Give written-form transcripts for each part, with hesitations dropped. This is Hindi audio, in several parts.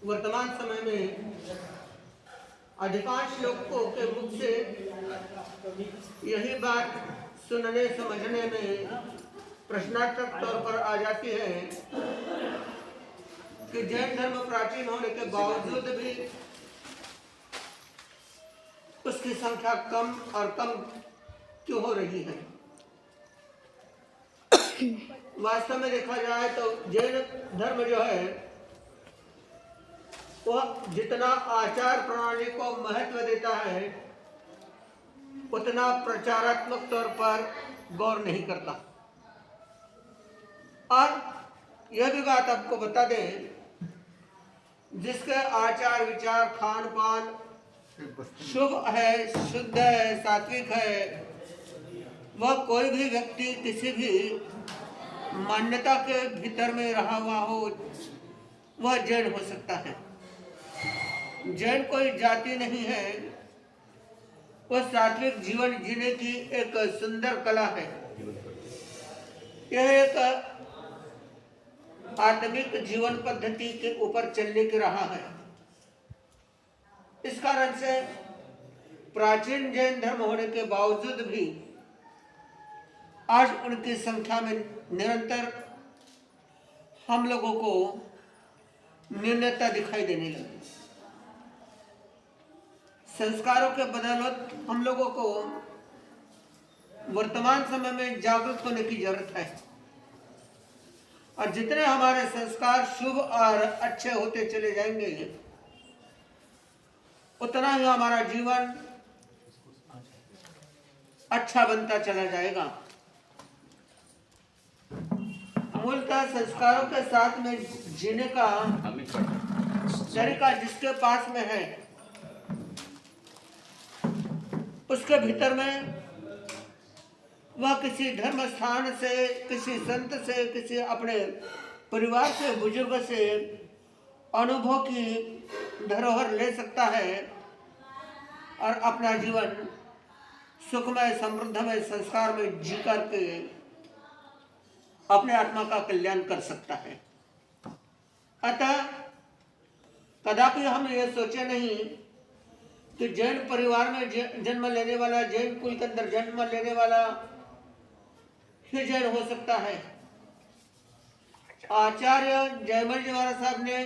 वर्तमान समय में अधिकांश लोगों के मुख से यही बात सुनने समझने में प्रश्नार्थक तौर पर आ जाती है कि जैन धर्म प्राचीन होने के बावजूद भी उसकी संख्या कम और कम क्यों हो रही है। वास्तव में देखा जाए तो जैन धर्म जो है वह जितना आचार प्रणाली को महत्व देता है उतना प्रचारात्मक तौर पर गौर नहीं करता। और यह भी बात आपको बता दें, जिसके आचार विचार खान पान शुभ है, शुद्ध है, सात्विक है, वह कोई भी व्यक्ति किसी भी मान्यता के भीतर में रहा हुआ हो वह जैन हो सकता है। जैन कोई जाति नहीं है, वह सात्विक जीवन जीने की एक सुंदर कला है। यह एक आत्मिक जीवन पद्धति के ऊपर चलने की राह है। इस कारण से प्राचीन जैन धर्म होने के बावजूद भी आज उनकी संख्या में निरंतर हम लोगों को न्यूनता दिखाई देने लगी। संस्कारों के बदौलत हम लोगों को वर्तमान समय में जागरूक होने की जरूरत है। और जितने हमारे संस्कार शुभ और अच्छे होते चले जाएंगे उतना ही हमारा जीवन अच्छा बनता चला जाएगा। मूलतः संस्कारों के साथ में जीने का तरीका जिसके पास में है उसके भीतर में वह किसी धर्म स्थान से, किसी संत से, किसी अपने परिवार से, बुजुर्ग से अनुभव की धरोहर ले सकता है और अपना जीवन सुखमय समृद्धमय संस्कार में जी करके अपने आत्मा का कल्याण कर सकता है। अतः कदापि हम ये सोचे नहीं कि जैन परिवार में जन्म लेने वाला, जैन कुल के अंदर जन्म लेने वाला ही जैन हो सकता है। आचार्य जयमल जी महाराज साहब ने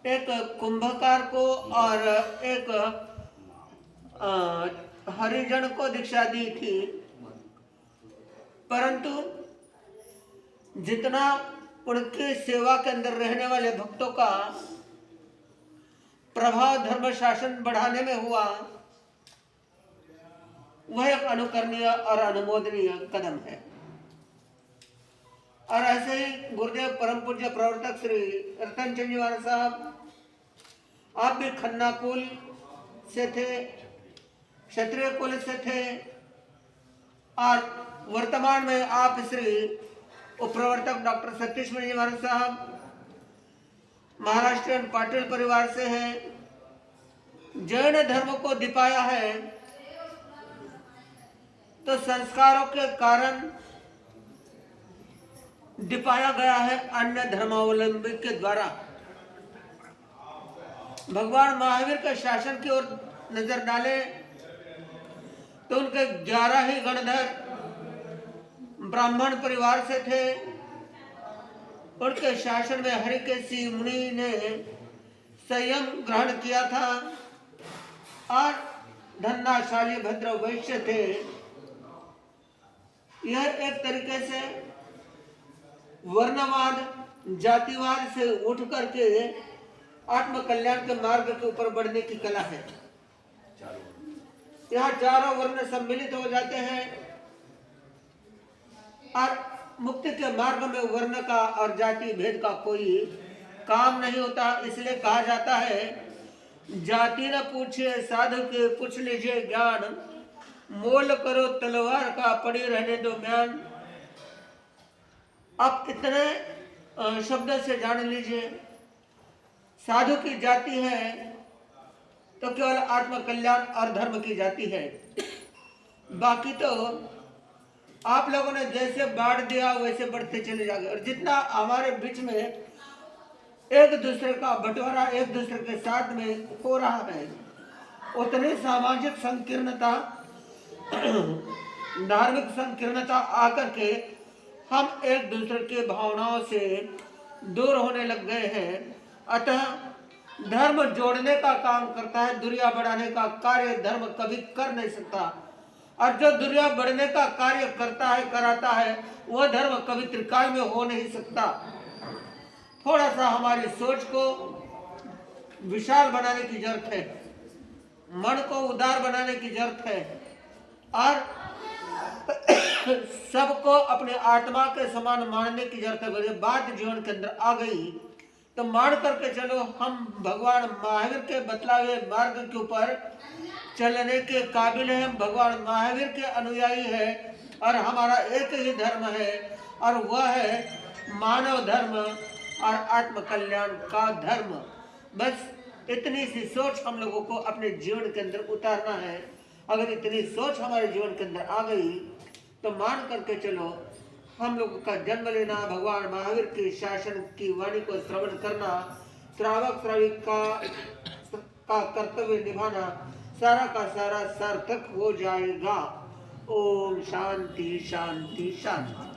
एक कुंभकार को और एक हरिजन को दीक्षा दी थी, परंतु जितना उनकी सेवा के अंदर रहने वाले भक्तों का प्रभाव धर्म शासन बढ़ाने में हुआ, वह एक अनुकरणीय और अनुमोदनीय कदम है। और ऐसे ही गुरुदेव परम पूज्य प्रवर्तक श्री रतन चंद जी महाराज साहब, आप भी खन्ना कुल से थे, क्षत्रिय कुल से थे और वर्तमान में आप श्री उपप्रवर्तक डॉक्टर सतीश जी महाराज साहब महाराष्ट्र पाटिल परिवार से हैं। जैन धर्म को दीपाया है तो संस्कारों के कारण दीपाया गया है अन्य धर्मावलंबी के द्वारा। भगवान महावीर के शासन की ओर नजर डाले तो उनके 11 ही गणधर ब्राह्मण परिवार से थे। उनके शासन में हरिकेशी मुनि ने संयम ग्रहण किया था और धन्नाशाली भद्र वैश्य थे। यह एक तरीके से वर्णवाद, जातिवाद से उठ करके आत्म कल्याण के मार्ग के ऊपर बढ़ने की कला है। यहाँ चारों वर्ण सम्मिलित हो जाते हैं और मुक्ति के मार्ग में वर्ण का और जाति भेद का कोई काम नहीं होता। इसलिए कहा जाता है, जाति न पूछे साधु के पूछ लीजिए ज्ञान, मोल करो तलवार का पड़ी रहने दो म्यान। आप इतने शब्द से जान लीजिए, साधु की जाति है तो केवल आत्म कल्याण और धर्म की जाति है। बाकी तो आप लोगों ने जैसे बांट दिया वैसे बढ़ते चले जाओगे। और जितना हमारे बीच में एक दूसरे का बंटवारा एक दूसरे के साथ में हो रहा है, उतनी सामाजिक संकीर्णता, धार्मिक संकीर्णता आकर के हम एक दूसरे की भावनाओं से दूर होने लग गए हैं। अतः धर्म जोड़ने का काम करता है, दूरियां बढ़ाने का कार्य धर्म कभी कर नहीं सकता। और जो दूरियां बढ़ने का कार्य करता है, कराता है, वह धर्म कभी त्रिकाल में हो नहीं सकता। थोड़ा सा हमारी सोच को विशाल बनाने की जरूरत है, मन को उदार बनाने की जरूरत है, और सबको अपने आत्मा के समान मानने की जरूरत है। ये बात जीवन के अंदर आ गई तो मान करके चलो हम भगवान महावीर के बतलावे मार्ग के ऊपर चलने के काबिल हैं। भगवान महावीर के अनुयायी है और हमारा एक ही धर्म है, और वह है मानव धर्म और आत्म कल्याण का धर्म। बस इतनी सी सोच हम लोगों को अपने जीवन के अंदर उतारना है। अगर इतनी सोच हमारे जीवन के अंदर आ गई तो मान करके चलो हम लोगों का जन्म लेना, भगवान महावीर के शासन की वाणी को श्रवण करना, श्रावक श्राविका का कर्तव्य निभाना सारा का सारा सार्थक हो जाएगा। ओम शांति शांति शांति।